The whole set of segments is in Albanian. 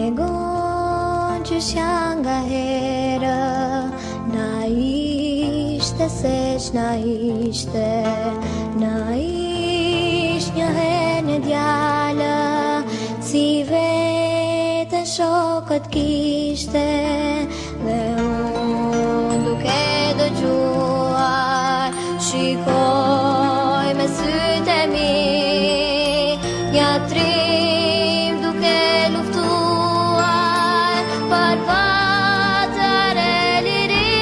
Negon që shja nga herë, na ishte se ç'na ishte, na ish një herë në djalë, si vete shokët kishte, dhe unë duke dëgjuar, shikoj me sytë e mi, ja trim duke luftuar për vatër e liri.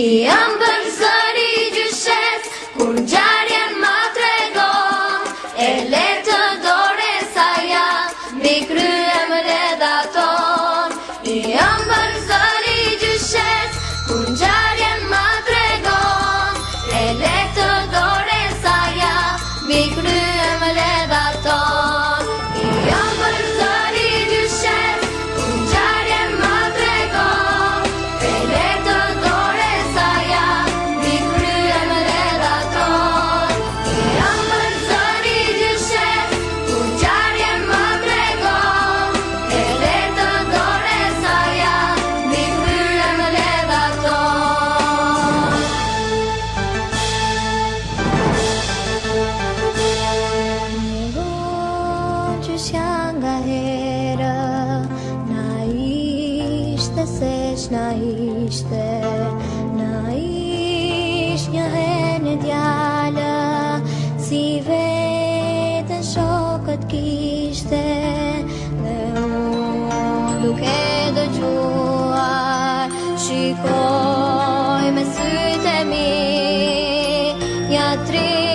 Jam bërë zëri gjyshes, kur ngjarjen ma tregon, e lehtë të dore sa ja, mbi kryem redakton. Jam bërë zëri gjyshes, kur ngjarjen ma tregon, e lehtë të dore sa ja, mbi kryem redakton. Jam bërë zëri gjyshes, kur ngjarjen ma tregon, e lehtë të dore sa ja, mbi kryem redakton. Jam bërë zëri gjyshes, kur ngjarjen ma tregon, e lehtë të dore sa ja, mbi kryem redakton. Negon që shja nga herë, na ishte se ç'na ishte, na ish një herë në djalë, si veten shokët kishte, dhe unë duke dëgjuar, shikoj me sytë e mi, ja trim